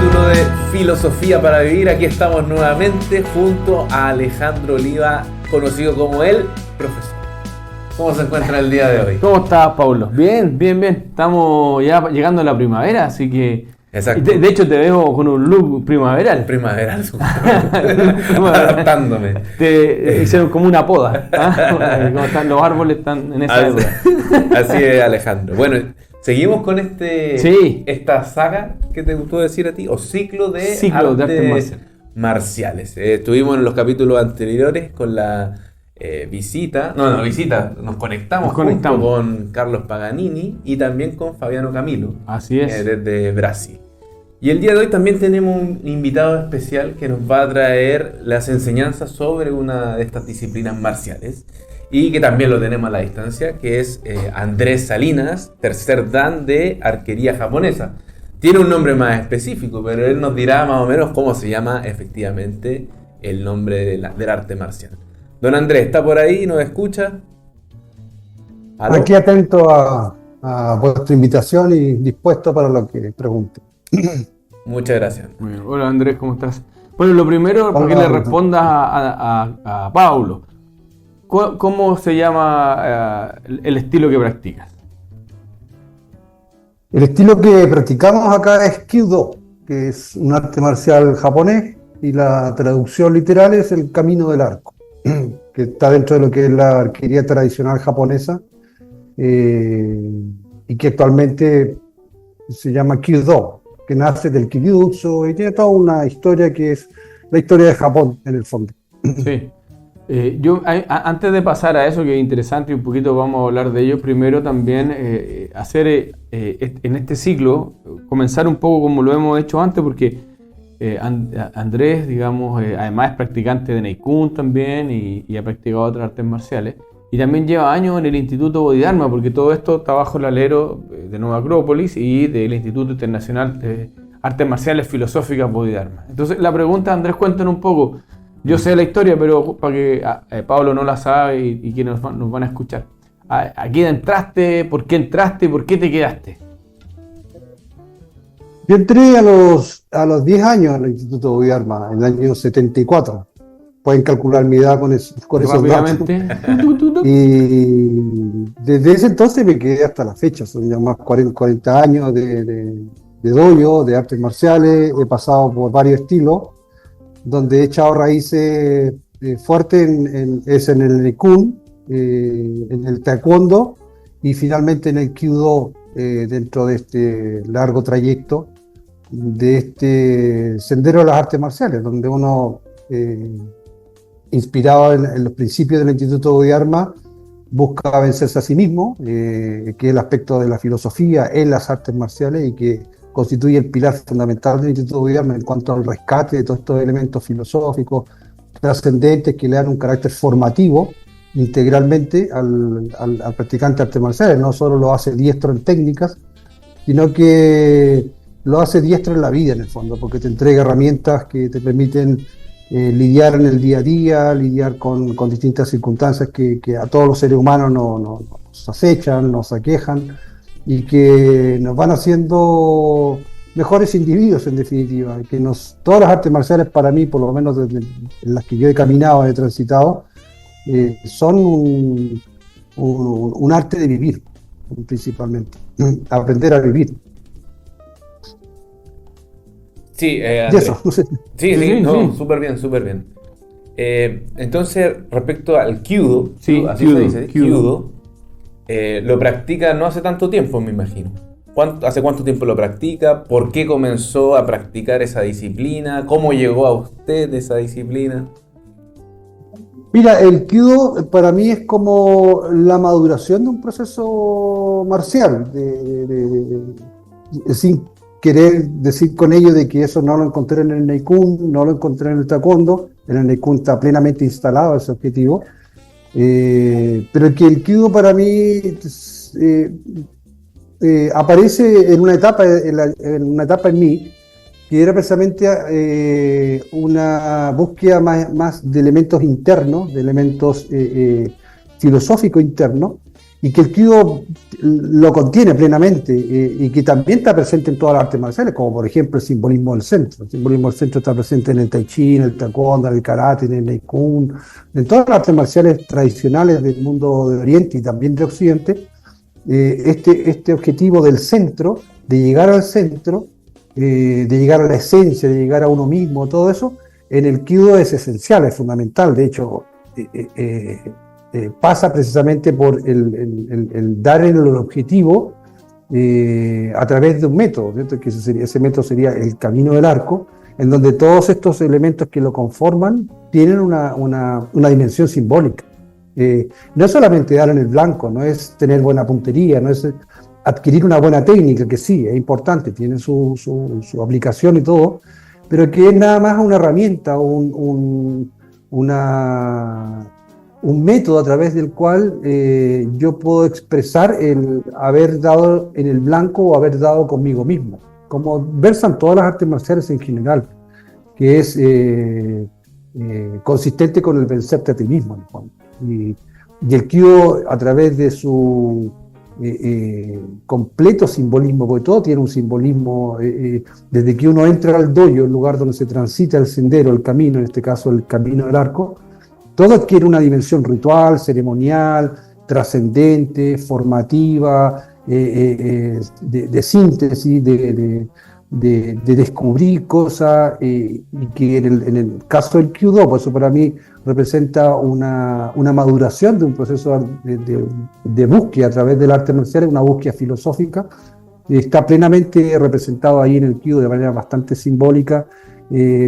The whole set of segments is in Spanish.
capítulo de Filosofía para Vivir. Aquí estamos nuevamente junto a Alejandro Oliva, conocido como el profesor. ¿Cómo se encuentra el día de hoy? ¿Cómo estás, Paulo? Bien, bien, bien. Estamos ya llegando a la primavera, así que... Exacto. De hecho, te veo con un look primaveral. Primaveral, adaptándome. Te hicieron como una poda. Como están los árboles, están en esa época. Así es, Alejandro. Bueno, seguimos con esta saga que te gustó decir a ti, o ciclo de artes marciales. Estuvimos en los capítulos anteriores con la visita, nos conectamos con Carlos Paganini y también con Fabiano Camilo. Así es. Desde Brasil. Y el día de hoy también tenemos un invitado especial que nos va a traer las enseñanzas sobre una de estas disciplinas marciales y que también lo tenemos a la distancia, que es Andrés Salinas, tercer dan de arquería japonesa. Tiene un nombre más específico, pero él nos dirá más o menos cómo se llama efectivamente el nombre del arte marcial. Don Andrés, ¿está por ahí? ¿Nos escucha? ¿Aló? Aquí atento a vuestra invitación y dispuesto para lo que pregunte. Muchas gracias. Bueno, hola Andrés, ¿cómo estás? Bueno, lo primero, para que le respondas a Paulo, ¿cómo se llama el estilo que practicas? El estilo que practicamos acá es Kyudo, que es un arte marcial japonés, y la traducción literal es el camino del arco, que está dentro de lo que es la arquería tradicional japonesa, y que actualmente se llama Kyudo, que nace del Kyujutsu y tiene toda una historia que es la historia de Japón en el fondo. Sí. Yo antes de pasar a eso, que es interesante y un poquito vamos a hablar de ello, primero también hacer en este ciclo, comenzar un poco como lo hemos hecho antes, porque Andrés, digamos, además es practicante de Neikun también y ha practicado otras artes marciales. Y también lleva años en el Instituto Bodhidharma, porque todo esto está bajo el alero de Nueva Acrópolis y del Instituto Internacional de Artes Marciales Filosóficas Bodhidharma. Entonces, la pregunta, Andrés, cuéntanos un poco. Yo sé la historia, pero para que Pablo no la sabe y quienes nos van a escuchar. ¿A quién entraste? ¿Por qué entraste? ¿Por qué te quedaste? Yo entré a los 10 años en el Instituto Bodhidharma, en el año 74. Pueden calcular mi edad con esos datos. Y desde ese entonces me quedé hasta la fecha. Son ya más 40 años de dojo, de artes marciales. He pasado por varios estilos, donde he echado raíces fuertes en el Neikun, en el Taekwondo y finalmente en el Kyudo, dentro de este largo trayecto de este sendero de las artes marciales, donde uno... inspirado en los principios del Instituto Bodhidharma, busca vencerse a sí mismo, que es el aspecto de la filosofía en las artes marciales y que constituye el pilar fundamental del Instituto Bodhidharma en cuanto al rescate de todos estos elementos filosóficos trascendentes que le dan un carácter formativo integralmente al practicante de artes marciales. No solo lo hace diestro en técnicas, sino que lo hace diestro en la vida, en el fondo, porque te entrega herramientas que te permiten lidiar en el día a día, lidiar con distintas circunstancias que a todos los seres humanos nos acechan, nos aquejan y que nos van haciendo mejores individuos, en definitiva. Todas las artes marciales, para mí, por lo menos en las que yo he caminado, he transitado, son un arte de vivir, principalmente, aprender a vivir. Sí, sí, súper bien, súper bien. Entonces, respecto al Kyudo, así se dice, Kyudo, lo practica no hace tanto tiempo, me imagino. ¿Hace cuánto tiempo lo practica? ¿Por qué comenzó a practicar esa disciplina? ¿Cómo llegó a usted esa disciplina? Mira, el Kyudo para mí es como la maduración de un proceso marcial, sin querer decir con ello de que eso no lo encontré en el Neikun, no lo encontré en el Taekwondo. En el Neikun está plenamente instalado ese objetivo, pero que el Kyudo para mí aparece en una etapa en mí que era precisamente una búsqueda más de elementos internos, de elementos filosóficos internos, y que el Kyudo lo contiene plenamente y que también está presente en todas las artes marciales, como por ejemplo el simbolismo del centro. El simbolismo del centro está presente en el Tai Chi, en el Taekwondo, en el Karate, en el Neikun, en todas las artes marciales tradicionales del mundo de Oriente y también de Occidente. Este objetivo del centro, de llegar al centro, de llegar a la esencia, de llegar a uno mismo, todo eso, en el Kyudo es esencial, es fundamental. De hecho, pasa precisamente por el dar el objetivo a través de un método, ¿cierto? Que ese método sería el camino del arco, en donde todos estos elementos que lo conforman tienen una dimensión simbólica. No es solamente dar en el blanco, no es tener buena puntería, no es adquirir una buena técnica, que sí, es importante, tiene su aplicación y todo, pero que es nada más una herramienta, un método a través del cual yo puedo expresar el haber dado en el blanco o haber dado conmigo mismo, como versan todas las artes marciales en general, que es consistente con el vencerte a ti mismo, en el fondo. Y el Kyudo, a través de su completo simbolismo, porque todo tiene un simbolismo, desde que uno entra al dojo, el lugar donde se transita el sendero, el camino, en este caso el camino del arco, todo adquiere una dimensión ritual, ceremonial, trascendente, formativa, de síntesis, de descubrir cosas, y que en el caso del Kyudo, por eso para mí representa una maduración de un proceso de búsqueda a través del arte marcial, una búsqueda filosófica, está plenamente representado ahí en el Kyudo de manera bastante simbólica,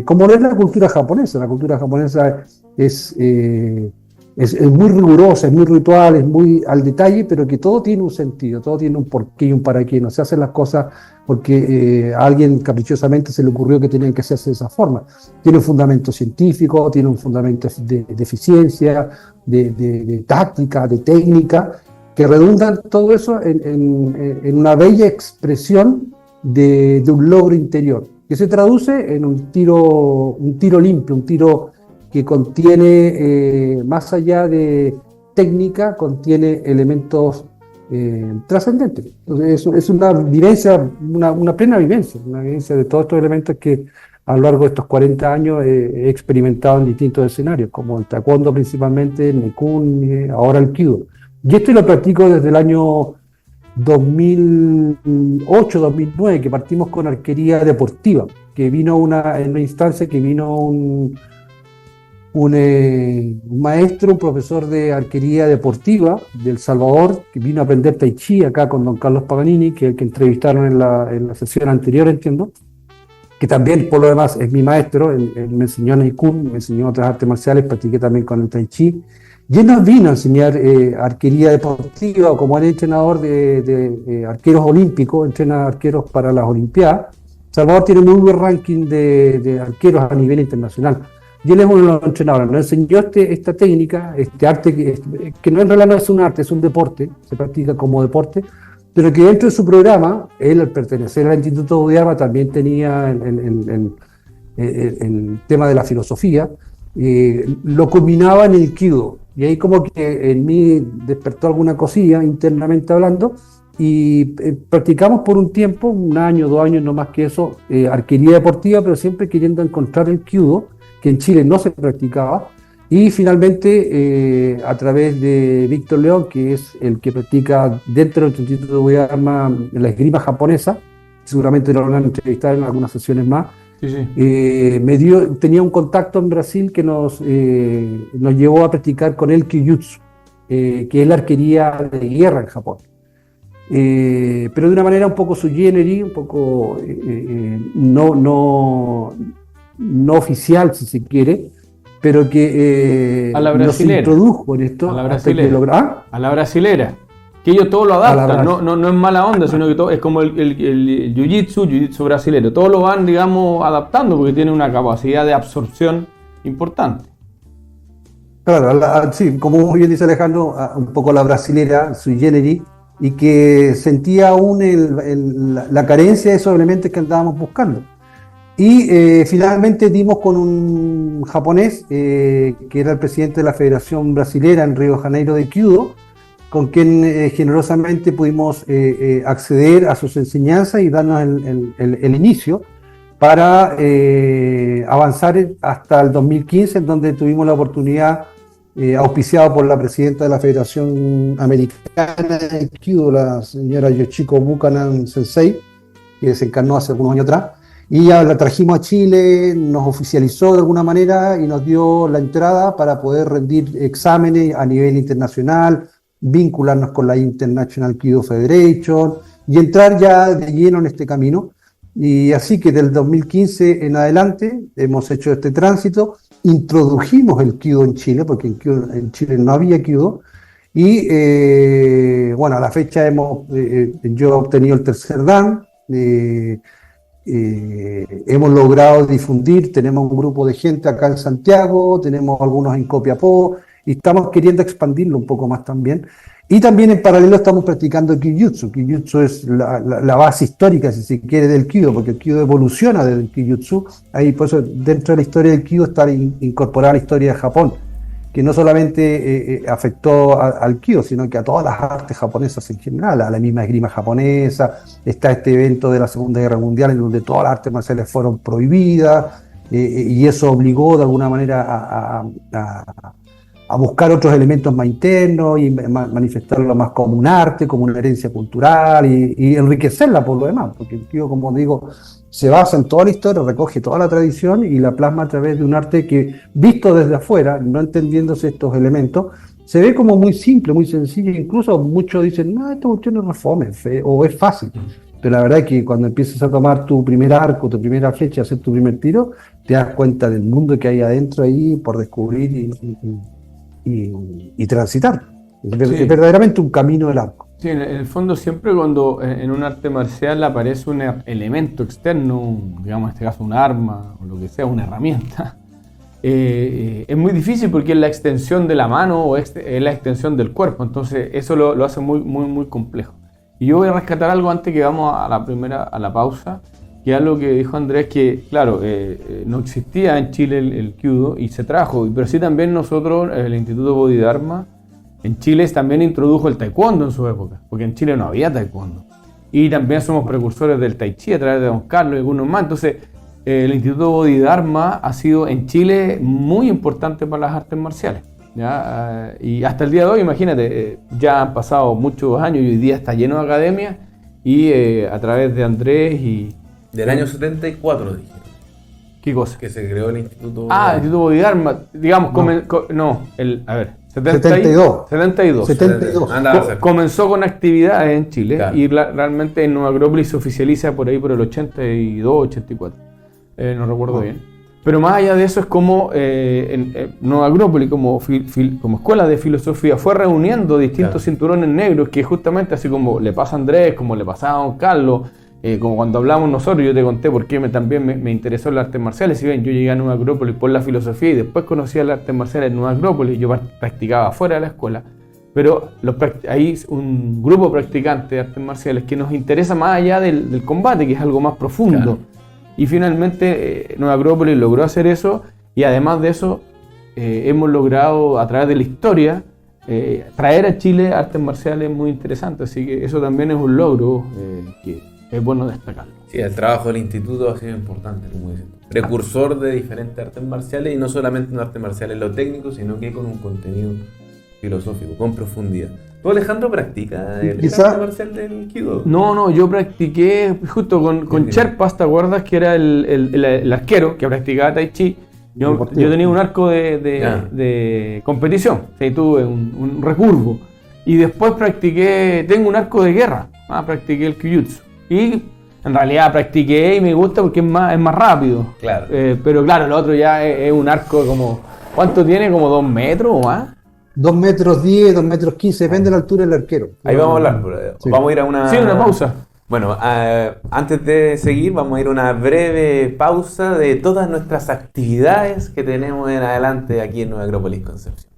como lo es la cultura japonesa. La cultura japonesa es muy rigurosa, es muy ritual, es muy al detalle, pero que todo tiene un sentido, todo tiene un porqué y un para qué. No se hacen las cosas porque a alguien caprichosamente se le ocurrió que tenían que hacerse de esa forma. Tiene un fundamento científico, tiene un fundamento de eficiencia, de táctica, de técnica, que redundan todo eso en una bella expresión de un logro interior, que se traduce en un tiro limpio, un tiro que contiene, más allá de técnica, contiene elementos trascendentes. Entonces es una vivencia, una plena vivencia, una vivencia de todos estos elementos que a lo largo de estos 40 años he experimentado en distintos escenarios, como el taekwondo principalmente, el Neikun, ahora el Kyudo. Y esto lo practico desde el año 2008-2009, que partimos con arquería deportiva, que vino en una instancia que vino un maestro, un profesor de arquería deportiva de El Salvador, que vino a aprender Tai Chi acá con don Carlos Paganini, que entrevistaron en la sesión anterior, entiendo, que también por lo demás es mi maestro. Él me enseñó Neikun, me enseñó otras artes marciales, practiqué también con el Tai Chi, y él nos vino a enseñar arquería deportiva, como el entrenador de arqueros olímpicos, entrena arqueros para las Olimpiadas. El Salvador tiene muy buen ranking de arqueros a nivel internacional. Y él es uno de los entrenadores, nos enseñó esta técnica, este arte, que no en realidad no es un arte, es un deporte, se practica como deporte, pero que dentro de su programa, él al pertenecer al Instituto Budiyama también tenía el tema de la filosofía, lo combinaba en el Kyudo, y ahí como que en mí despertó alguna cosilla internamente hablando, y practicamos por un tiempo, 1 año, 2 años, no más que eso, arquería deportiva, pero siempre queriendo encontrar el Kyudo, que en Chile no se practicaba, y finalmente a través de Víctor León, que es el que practica dentro del Instituto de Budiyama la esgrima japonesa, seguramente lo van a entrevistar en algunas sesiones más. Sí, sí. Tenía un contacto en Brasil que nos llevó a practicar con él Kyujutsu, que es la arquería de guerra en Japón. Pero de una manera un poco sui generis, un poco no oficial, si se quiere, pero que nos introdujo en esto. A la brasilera. A la brasilera. Que ellos todo lo adaptan, no es mala onda, sino que todo es como el jiu-jitsu brasilero. Todo lo van, digamos, adaptando porque tiene una capacidad de absorción importante. Claro, sí, como muy bien dice Alejandro, un poco la brasilera, sui generis, y que sentía aún la carencia de esos elementos que andábamos buscando. Y finalmente dimos con un japonés que era el presidente de la Federación Brasilera en Río de Janeiro de Kyudo, con quien generosamente pudimos acceder a sus enseñanzas y darnos el inicio para avanzar hasta el 2015, en donde tuvimos la oportunidad, auspiciado por la presidenta de la Federación Americana de Kyudo, la señora Yoshiko Buchanan Sensei, que desencarnó hace algunos años atrás, y ya la trajimos a Chile, nos oficializó de alguna manera y nos dio la entrada para poder rendir exámenes a nivel internacional, vincularnos con la International Kyudo Federation y entrar ya de lleno en este camino. Y así que del 2015 en adelante hemos hecho este tránsito, introdujimos el Kyudo en Chile, porque en Chile no había Kyudo, y bueno, a la fecha yo he obtenido el tercer Dan. Hemos logrado difundir, tenemos un grupo de gente acá en Santiago, tenemos algunos en Copiapó y estamos queriendo expandirlo un poco más también. Y también en paralelo estamos practicando Kyujutsu. Kyujutsu es la base histórica, si se quiere, del Kyudo, porque el Kyudo evoluciona desde el Kyujutsu. Ahí, por eso, dentro de la historia del Kyudo está incorporada la historia de Japón, que no solamente afectó al Kyudo, sino que a todas las artes japonesas en general, a la misma esgrima japonesa. Está este evento de la Segunda Guerra Mundial en donde todas las artes marciales fueron prohibidas, y eso obligó de alguna manera a buscar otros elementos más internos y manifestarlo más como un arte, como una herencia cultural y enriquecerla por lo demás, porque el Kyudo, como digo, se basa en toda la historia, recoge toda la tradición y la plasma a través de un arte que, visto desde afuera, no entendiéndose estos elementos, se ve como muy simple, muy sencillo. Incluso muchos dicen, no, esta cuestión es refome o es fácil. Pero la verdad es que cuando empiezas a tomar tu primer arco, tu primera flecha, hacer tu primer tiro, te das cuenta del mundo que hay adentro ahí por descubrir y transitar. Es verdaderamente un camino del arco. Sí, en el fondo siempre cuando en un arte marcial aparece un elemento externo, digamos en este caso un arma o lo que sea, una herramienta, es muy difícil porque es la extensión de la mano o es la extensión del cuerpo, entonces eso lo hace muy, muy, muy complejo. Y yo voy a rescatar algo antes que vamos a la pausa, que es algo que dijo Andrés, que claro, no existía en Chile el Kyudo y se trajo, pero sí también nosotros, el Instituto Bodhidharma, en Chile también introdujo el taekwondo en su época, porque en Chile no había taekwondo. Y también somos precursores del tai chi a través de Don Carlos y algunos más. Entonces, el Instituto Bodhidharma ha sido en Chile muy importante para las artes marciales, ¿ya? Y hasta el día de hoy, imagínate, ya han pasado muchos años y hoy día está lleno de academias y a través de Andrés y... Del año 74, dijeron. ¿Qué cosa? Que se creó el Instituto... el Instituto Bodhidharma, digamos, a ver... 72. Comenzó con actividades en Chile, claro. Y realmente en Nueva Acrópolis se oficializa por ahí por el 82, 84. No recuerdo bien. Pero más allá de eso es como Nueva Acrópolis como escuela de filosofía fue reuniendo distintos cinturones negros que justamente así como le pasa a Andrés, como le pasaba a Don Carlos, como cuando hablamos nosotros, yo te conté por qué también me interesó las artes marciales. Si bien yo llegué a Nueva Acrópolis por la filosofía y después conocí las artes marciales en Nueva Acrópolis, yo practicaba fuera de la escuela, pero hay un grupo de practicantes de artes marciales que nos interesa más allá del combate, que es algo más profundo. Claro. Y finalmente Nueva Acrópolis logró hacer eso y además de eso hemos logrado a través de la historia traer a Chile artes marciales muy interesantes, así que eso también es un logro que es bueno destacarlo. Sí, el trabajo del instituto ha sido importante, como dicen. Precursor de diferentes artes marciales y no solamente en artes marciales lo técnico, sino que con un contenido filosófico, con profundidad. ¿Tú, Alejandro, practicas el arte marcial del Kyudo? No, yo practiqué justo con Sherpas, ¿te acuerdas? Que era el arquero que practicaba Tai Chi. Yo tenía un arco de competición, tuve un recurvo. Y después tengo un arco de guerra, practiqué el Kyujutsu. Y en realidad practiqué y me gusta porque es más rápido. Claro. Pero claro, el otro ya es un arco como... ¿Cuánto tiene? ¿Como 2 metros o más? 2 metros 10, 2 metros 15, depende de la altura del arquero. Ahí vamos a hablar. Sí. Vamos a ir a una... Sí, una pausa. Bueno, antes de seguir, vamos a ir a una breve pausa de todas nuestras actividades que tenemos en adelante aquí en Nueva Acrópolis Concepción.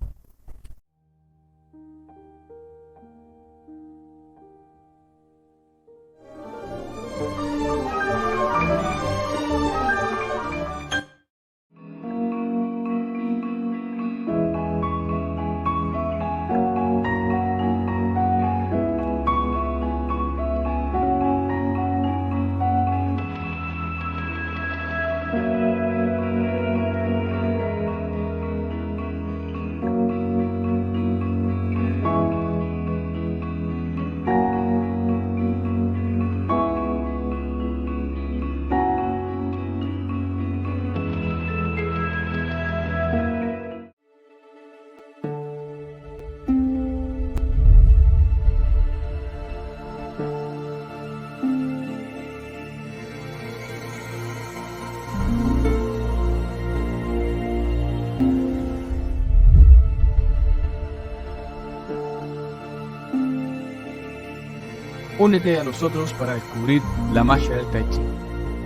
Únete a nosotros para descubrir la magia del Tai Chi.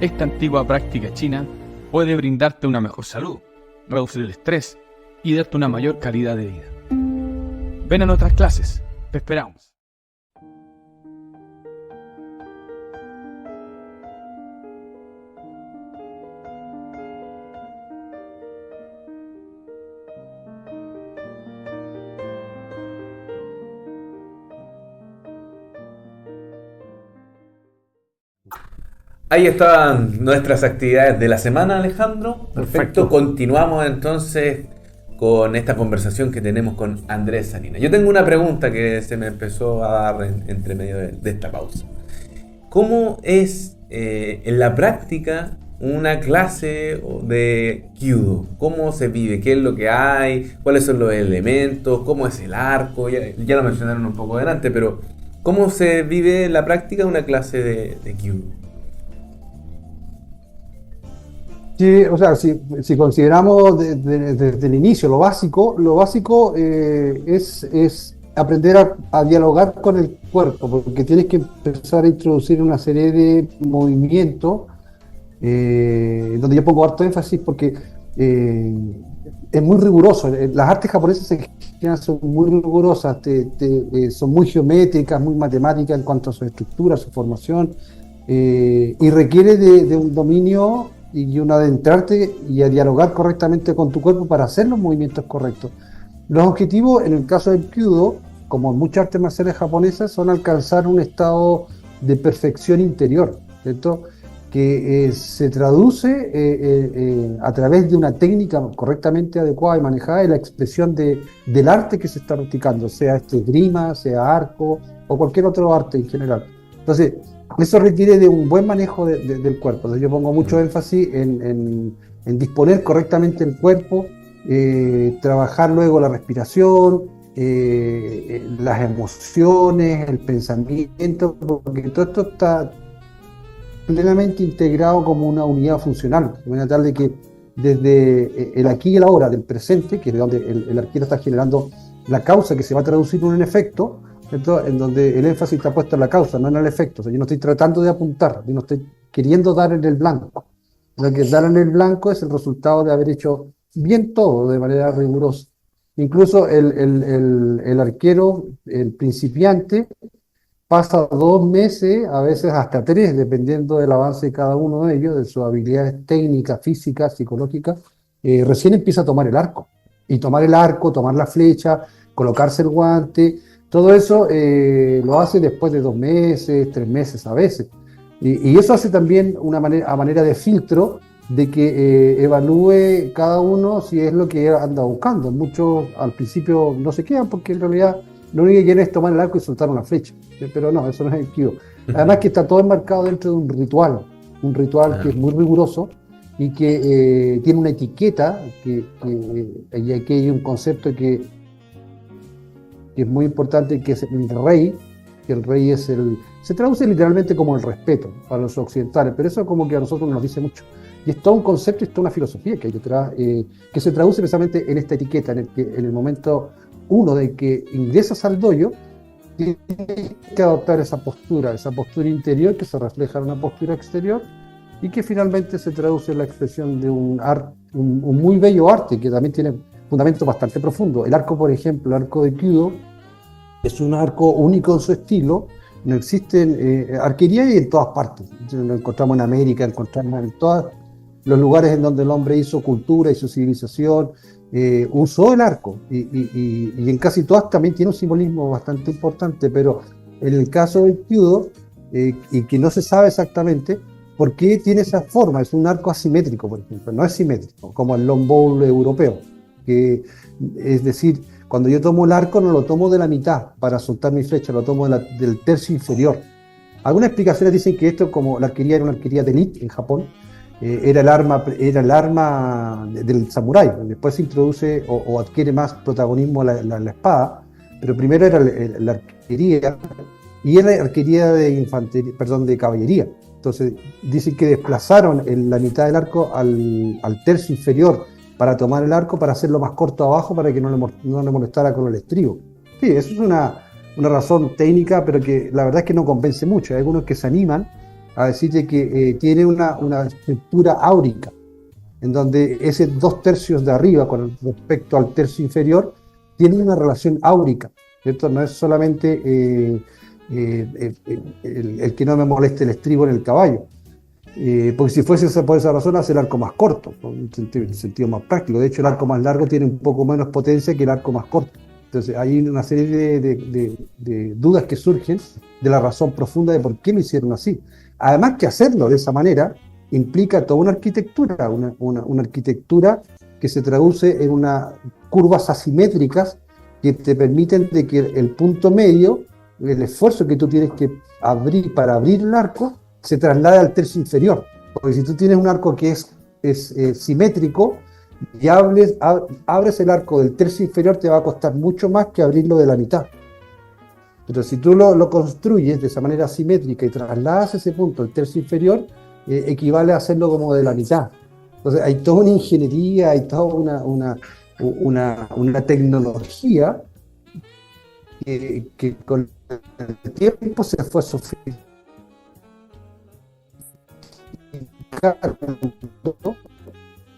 Esta antigua práctica china puede brindarte una mejor salud, reducir el estrés y darte una mayor calidad de vida. Ven a nuestras clases, te esperamos. Ahí estaban nuestras actividades de la semana, Alejandro. Perfecto. Continuamos entonces con esta conversación que tenemos con Andrés Salinas. Yo tengo una pregunta que se me empezó a dar entre medio de esta pausa. ¿Cómo es en la práctica una clase de Kyudo? ¿Cómo se vive? ¿Qué es lo que hay? ¿Cuáles son los elementos? ¿Cómo es el arco? Ya lo mencionaron un poco delante, pero ¿cómo se vive en la práctica una clase de Kyudo? Sí, o sea, si consideramos desde el inicio lo básico es aprender a dialogar con el cuerpo, porque tienes que empezar a introducir una serie de movimientos donde yo pongo harto énfasis porque es muy riguroso. Las artes japonesas en general son muy rigurosas, son muy geométricas, muy matemáticas en cuanto a su estructura, su formación, y requiere de un dominio y un adentrarte y a dialogar correctamente con tu cuerpo para hacer los movimientos correctos. Los objetivos, en el caso del Kyudo, como en muchas artes marciales japonesas, son alcanzar un estado de perfección interior, ¿cierto? Que se traduce a través de una técnica correctamente adecuada y manejada en la expresión del arte que se está practicando, sea esgrima, sea arco o cualquier otro arte en general. Entonces, eso requiere de un buen manejo del cuerpo. Entonces yo pongo mucho énfasis en disponer correctamente el cuerpo, trabajar luego la respiración, las emociones, el pensamiento, porque todo esto está plenamente integrado como una unidad funcional, de manera tal de que desde el aquí y el ahora del presente, que es donde el arquero está generando la causa que se va a traducir en un efecto, ¿cierto? En donde el énfasis está puesto en la causa, no en el efecto. O sea, yo no estoy tratando de apuntar, yo no estoy queriendo dar en el blanco. Lo que dar en el blanco es el resultado de haber hecho bien todo de manera rigurosa. Incluso el arquero, el principiante, pasa 2 meses, a veces hasta 3, dependiendo del avance de cada uno de ellos, de sus habilidades técnicas, físicas, psicológicas, recién empieza a tomar el arco. Y tomar el arco, tomar la flecha, colocarse el guante. Todo eso lo hace después de 2 meses, 3 meses a veces. Y eso hace también a manera de filtro de que evalúe cada uno si es lo que anda buscando. Muchos al principio no se quedan porque en realidad lo único que quieren es tomar el arco y soltar una flecha. Pero no, eso no es el Kyudo. Además que está todo enmarcado dentro de un ritual que es muy riguroso y que tiene una etiqueta, y aquí hay un concepto que es muy importante, que es el rey, que el rey se traduce literalmente como el respeto para los occidentales, pero eso como que a nosotros nos dice mucho. Y es todo un concepto, es toda una filosofía que hay detrás, que se traduce precisamente en esta etiqueta, en el que en el momento uno de que ingresas al dojo, tienes que adoptar esa postura interior que se refleja en una postura exterior y que finalmente se traduce en la expresión de un muy bello arte que también tiene fundamentos bastante profundos. El arco, por ejemplo, el arco de Kyudo, es un arco único en su estilo. No existen arquería y en todas partes. Lo encontramos en América, encontramos en todos los lugares en donde el hombre hizo cultura, hizo civilización, usó el arco. Y en casi todas también tiene un simbolismo bastante importante, pero en el caso del Kyudo, y que no se sabe exactamente por qué tiene esa forma, es un arco asimétrico, por ejemplo, no es simétrico, como el long bow europeo, que es decir, cuando yo tomo el arco no lo tomo de la mitad para soltar mi flecha, lo tomo del tercio inferior. Algunas explicaciones dicen que esto, como la arquería era una arquería de élite en Japón, era el arma del samurái. Después se introduce o adquiere más protagonismo la espada, pero primero era la arquería y era la arquería de caballería. Entonces dicen que desplazaron la mitad del arco al tercio inferior para tomar el arco, para hacerlo más corto abajo, para que no le molestara con el estribo. Sí, eso es una razón técnica, pero que la verdad es que no convence mucho. Hay algunos que se animan a decirte que tiene una estructura áurica, en donde ese 2/3 de arriba con respecto al tercio inferior tiene una relación áurica, ¿cierto? No es solamente el que no me moleste el estribo en el caballo, porque si fuese por esa razón hace el arco más corto, en un sentido más práctico. De hecho, el arco más largo tiene un poco menos potencia que el arco más corto. Entonces hay una serie de dudas que surgen de la razón profunda de por qué lo hicieron así. Además que hacerlo de esa manera implica toda una arquitectura, una arquitectura que se traduce en unas curvas asimétricas que te permiten de que el punto medio, el esfuerzo que tú tienes que abrir para abrir el arco, se traslade al tercio inferior. Porque si tú tienes un arco que es simétrico y abres el arco del tercio inferior, te va a costar mucho más que abrirlo de la mitad. Pero si tú lo construyes de esa manera simétrica y trasladas ese punto al tercio inferior, equivale a hacerlo como de la mitad. Entonces hay toda una ingeniería, hay toda una tecnología que con el tiempo se fue sofisticando,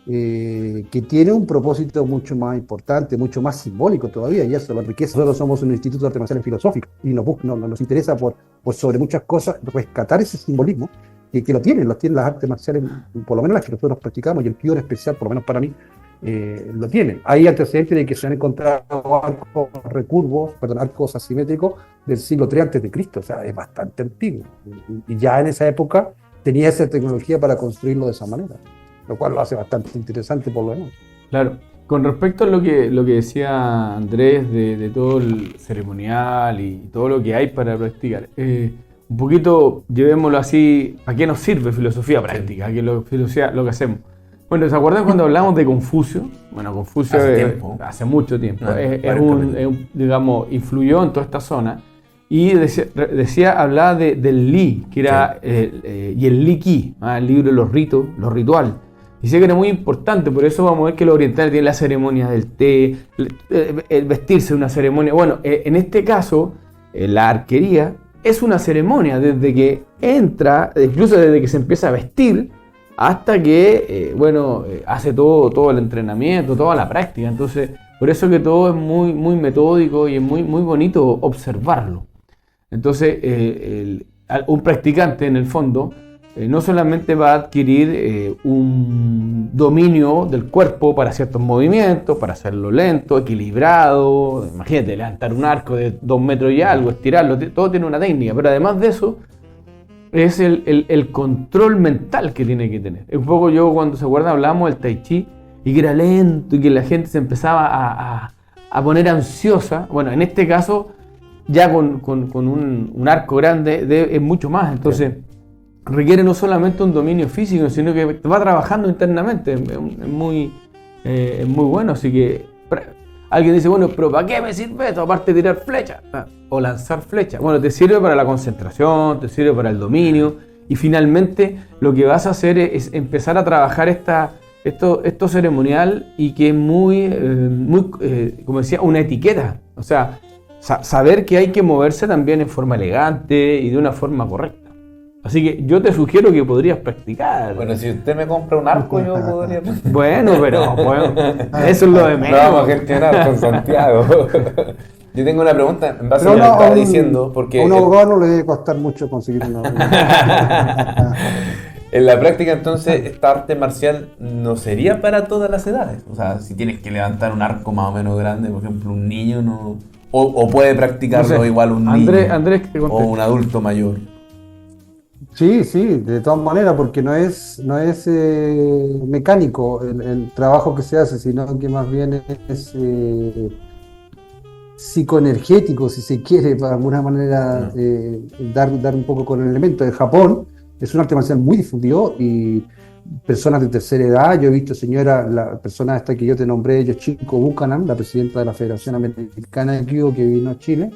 que tiene un propósito mucho más importante, mucho más simbólico todavía, y eso lo enriquece. Nosotros somos un instituto de artes marciales filosóficas y nos interesa por sobre muchas cosas rescatar ese simbolismo que lo tienen las artes marciales, por lo menos las que nosotros practicamos, y el Kyo en especial, por lo menos para mí, lo tienen. Hay antecedentes de que se han encontrado arcos asimétricos del siglo III a.C., o sea, es bastante antiguo. Y ya en esa época tenía esa tecnología para construirlo de esa manera, lo cual lo hace bastante interesante por lo demás. Claro. Con respecto a lo que decía Andrés de todo el ceremonial y todo lo que hay para practicar, un poquito llevémoslo así, ¿a qué nos sirve filosofía práctica? ¿A qué filosofía lo que hacemos? Bueno, ¿se acuerdan cuando hablamos de Confucio? Bueno, Confucio hace mucho tiempo, digamos, influyó en toda esta zona y hablaba del Li, que era, y el Li Qi, el libro de los ritos, lo ritual. Dice que era muy importante, por eso vamos a ver que los orientales tienen la ceremonia del té, el vestirse de una ceremonia. Bueno, en este caso, la arquería es una ceremonia desde que entra, incluso desde que se empieza a vestir, hasta que, hace todo el entrenamiento, toda la práctica. Entonces, por eso que todo es muy, muy metódico y es muy, muy bonito observarlo. Entonces, un practicante, en el fondo, no solamente va a adquirir un dominio del cuerpo para ciertos movimientos, para hacerlo lento, equilibrado. Imagínate, levantar un arco de 2 metros y algo, estirarlo, todo tiene una técnica, pero además de eso, es el control mental que tiene que tener. Un poco yo, cuando se acuerdan, hablábamos del Tai Chi y que era lento y que la gente se empezaba a poner ansiosa. Bueno, en este caso, ya con un arco grande es mucho más. Entonces, requiere no solamente un dominio físico, sino que va trabajando internamente. Es muy bueno. Así que alguien dice, bueno, pero ¿para qué me sirve esto? Aparte de tirar flechas o lanzar flechas. Bueno, te sirve para la concentración, te sirve para el dominio, y finalmente lo que vas a hacer es empezar a trabajar esto ceremonial, y que es muy, como decía, una etiqueta. O sea, saber que hay que moverse también en forma elegante y de una forma correcta. Así que yo te sugiero que podrías practicar. Bueno, si usted me compra un arco, yo podría practicar. Bueno, pero eso es lo de menos. Lo vamos a gestionar con Santiago. Yo tengo una pregunta en base a lo que estaba diciendo. Porque a un abogado no le debe costar mucho conseguir una. En la práctica, entonces, esta arte marcial no sería para todas las edades. O sea, si tienes que levantar un arco más o menos grande, por ejemplo, un niño no. O puede practicarlo, no sé, igual un niño. Andrés, o un adulto mayor. Sí, de todas maneras, porque no es mecánico el trabajo que se hace, sino que más bien es psicoenergético, si se quiere, para alguna manera dar un poco con el elemento. En Japón es un arte marcial muy difundido, y personas de tercera edad, yo he visto la persona esta que yo te nombré, Yoshiko Buchanan, la presidenta de la Federación Americana de Kyudo, que vino a Chile.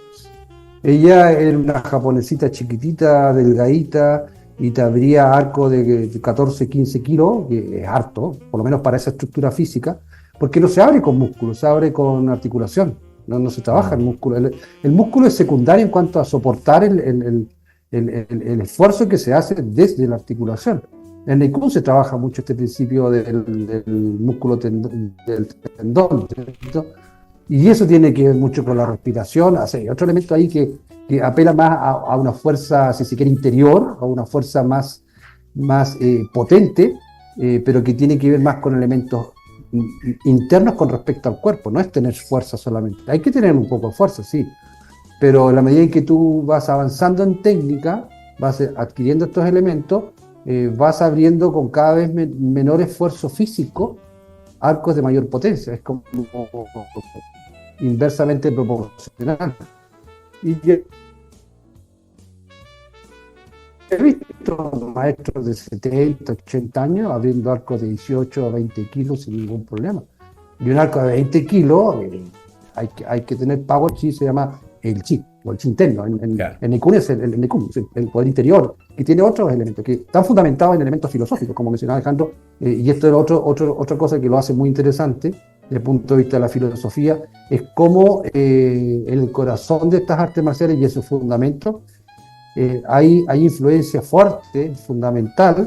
Ella era una japonesita chiquitita, delgadita, y te abría arco de 14, 15 kilos, que es harto, por lo menos para esa estructura física, porque no se abre con músculo, se abre con articulación. no se trabaja el músculo. El músculo es secundario en cuanto a soportar el esfuerzo que se hace desde la articulación. En el Kung se trabaja mucho este principio del músculo del tendón, ¿cierto? Y eso tiene que ver mucho con la respiración. Hay otro elemento ahí que apela más a una fuerza, si se quiere, interior, a una fuerza más potente, pero que tiene que ver más con elementos internos con respecto al cuerpo. No es tener fuerza solamente. Hay que tener un poco de fuerza, sí, pero en la medida en que tú vas avanzando en técnica, vas adquiriendo estos elementos, vas abriendo con cada vez menor esfuerzo físico arcos de mayor potencia. Es como inversamente proporcional. Y he visto maestros de 70, 80 años abriendo arcos de 18 a 20 kilos sin ningún problema. Y un arco de 20 kilos, hay que tener power. Chi se llama el chi, o el chi interno. En Nikun es el Nikun, el poder interior, que tiene otros elementos que están fundamentados en elementos filosóficos, como mencionaba Alejandro, y esto es otra cosa que lo hace muy interesante desde el punto de vista de la filosofía, es cómo en el corazón de estas artes marciales y en sus fundamentos hay influencia fuerte, fundamental,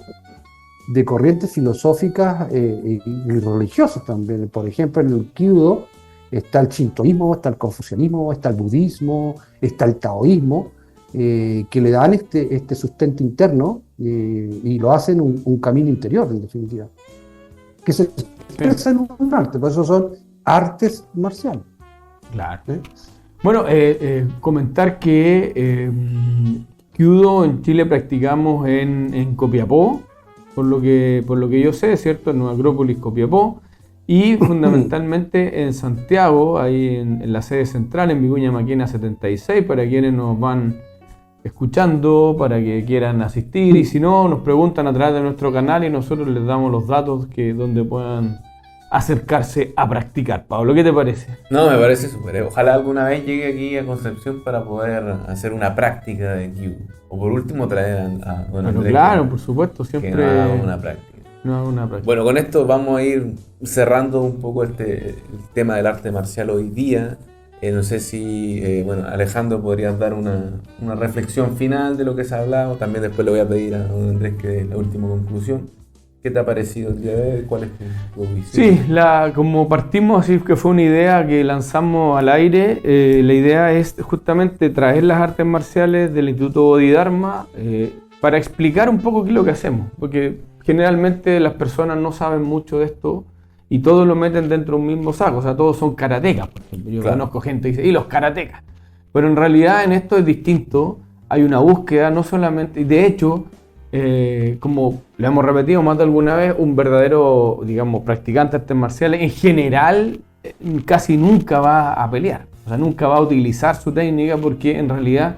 de corrientes filosóficas y religiosas también. Por ejemplo, en el Kyudo está el shintoísmo, está el confucianismo, está el budismo, está el taoísmo, que le dan este sustento interno y lo hacen un camino interior, en definitiva, que se expresa en un arte. Por eso son artes marciales. Claro. Bueno, comentar que Kyudo en Chile practicamos en Copiapó, por lo que yo sé, ¿cierto? En Nueva Acrópolis, Copiapó, y fundamentalmente en Santiago, ahí en la sede central, en Vicuña Maquena 76, para quienes nos van escuchando, para que quieran asistir, y si no, nos preguntan a través de nuestro canal y nosotros les damos los datos donde puedan acercarse a practicar. Pablo, ¿qué te parece? No, me parece súper. Ojalá alguna vez llegue aquí a Concepción para poder hacer una práctica de Kyudo. O por último traer a don Andrés. Claro, por supuesto, siempre. Que no haga una práctica. Bueno, con esto vamos a ir cerrando un poco el tema del arte marcial hoy día. No sé si, Alejandro, podrías dar una reflexión final de lo que se ha hablado. También después le voy a pedir a don Andrés que dé la última conclusión. ¿Qué te ha parecido el día de hoy? ¿Cuál es tu visión? Sí, como partimos, así que fue una idea que lanzamos al aire. La idea es justamente traer las artes marciales del Instituto Bodhidharma para explicar un poco qué es lo que hacemos, porque generalmente las personas no saben mucho de esto y todos lo meten dentro de un mismo saco. O sea, todos son karatecas, por ejemplo. Yo conozco gente que dice, ¿y los karatecas? Pero en realidad en esto es distinto. Hay una búsqueda, no solamente, y de hecho, como lo hemos repetido más de alguna vez, un verdadero, digamos, practicante de artes marciales, en general, casi nunca va a pelear. O sea, nunca va a utilizar su técnica, porque en realidad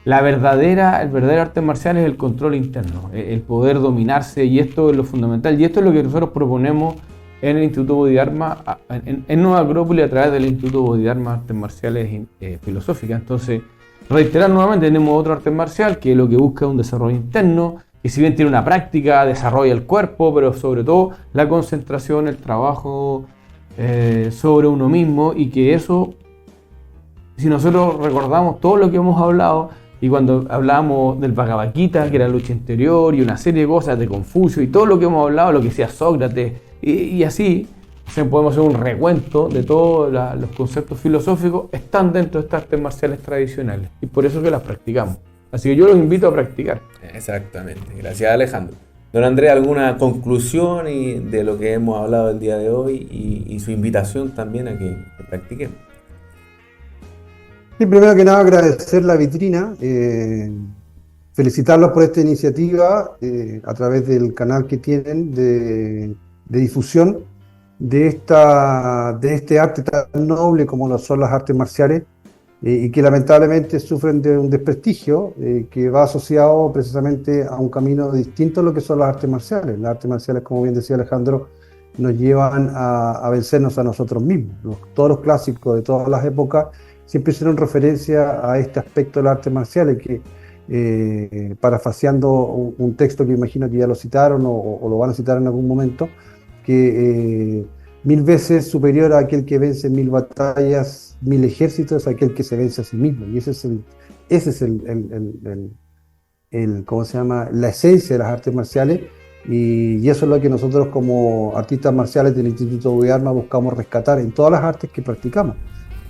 el verdadero arte marcial es el control interno, el poder dominarse, y esto es lo fundamental. Y esto es lo que nosotros proponemos en el Instituto Bodhidharma, en Nueva Acrópolis, a través del Instituto Bodhidharma Artes Marciales Filosóficas. Entonces, reiterar nuevamente, tenemos otro arte marcial que lo que busca es un desarrollo interno, que si bien tiene una práctica, desarrolla el cuerpo, pero sobre todo la concentración, el trabajo sobre uno mismo, y que eso, si nosotros recordamos todo lo que hemos hablado, y cuando hablábamos del Bhagavad Gita, que era la lucha interior, y una serie de cosas de Confucio, y todo lo que hemos hablado, lo que decía Sócrates, y así, podemos hacer un recuento de todos los conceptos filosóficos, están dentro de estas artes marciales tradicionales, y por eso que las practicamos. Así que yo los invito a practicar. Exactamente. Gracias, Alejandro. Don Andrés, ¿alguna conclusión de lo que hemos hablado el día de hoy y su invitación también a que practiquemos? Sí, primero que nada agradecer la vitrina, felicitarlos por esta iniciativa a través del canal que tienen de difusión de este arte tan noble como lo son las artes marciales, y que lamentablemente sufren de un desprestigio que va asociado precisamente a un camino distinto a lo que son las artes marciales. Las artes marciales, como bien decía Alejandro, nos llevan a vencernos a nosotros mismos. Todos los clásicos de todas las épocas siempre hicieron referencia a este aspecto de las artes marciales, que parafraseando un texto que imagino que ya lo citaron o lo van a citar en algún momento, que 1000 veces superior a aquel que vence en 1000 batallas, 1000 ejércitos, a aquel que se vence a sí mismo. Y ese es ¿cómo se llama? La esencia de las artes marciales. Y eso es lo que nosotros como artistas marciales del Instituto Boyarma buscamos rescatar en todas las artes que practicamos.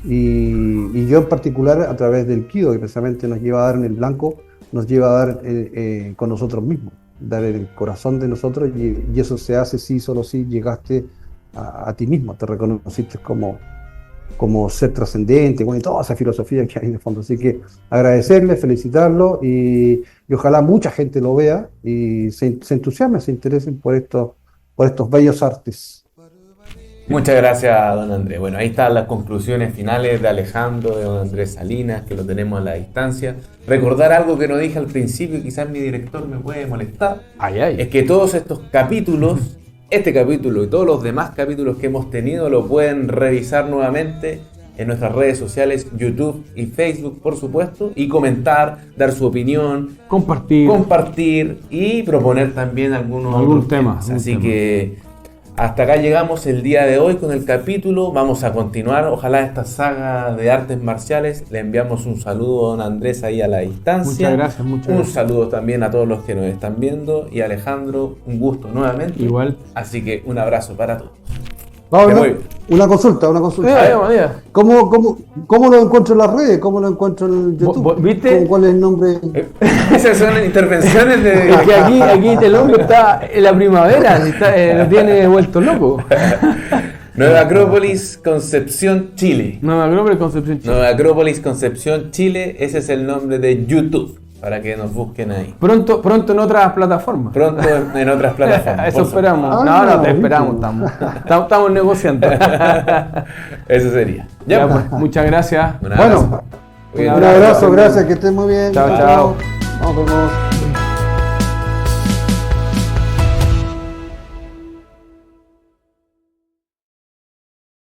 Y yo en particular a través del Kido, que precisamente nos lleva a dar en el blanco, nos lleva a dar con nosotros mismos, dar el corazón de nosotros, y eso se hace si solo si llegaste a ti mismo, te reconociste como ser trascendente, bueno, y toda esa filosofía que hay en el fondo. Así que agradecerle, felicitarlo, y ojalá mucha gente lo vea y se entusiasme, se interesen por estos bellos artes. Muchas gracias, don Andrés. Bueno, ahí están las conclusiones finales de Alejandro, de don Andrés Salinas, que lo tenemos a la distancia. Recordar algo que no dije al principio, quizás mi director me puede molestar, es que todos estos capítulos, este capítulo y todos los demás capítulos que hemos tenido, lo pueden revisar nuevamente en nuestras redes sociales, YouTube y Facebook, por supuesto, y comentar, dar su opinión, compartir y proponer también algún tema. Así que hasta acá llegamos el día de hoy con el capítulo. Vamos a continuar, ojalá, esta saga de artes marciales. Le enviamos un saludo a don Andrés ahí a la distancia. Muchas gracias. Un saludo también a todos los que nos están viendo. Y Alejandro, un gusto nuevamente. Igual. Así que un abrazo para todos. Vamos, una consulta. ¿Cómo lo encuentro en las redes? ¿Cómo lo encuentro en YouTube? ¿Viste? ¿Cuál es el nombre? Esas son intervenciones de... Es que aquí el hombre está en la primavera, lo tiene vuelto loco. Nueva Acrópolis, Concepción, Chile. Nueva Acrópolis, Concepción, Chile. Ese es el nombre de YouTube, para que nos busquen ahí. Pronto en otras plataformas. Eso esperamos. Te esperamos. Estamos negociando. Eso sería. Ya, pues, muchas gracias. Un abrazo, gracias, que estén muy bien. Chao. Nos vemos.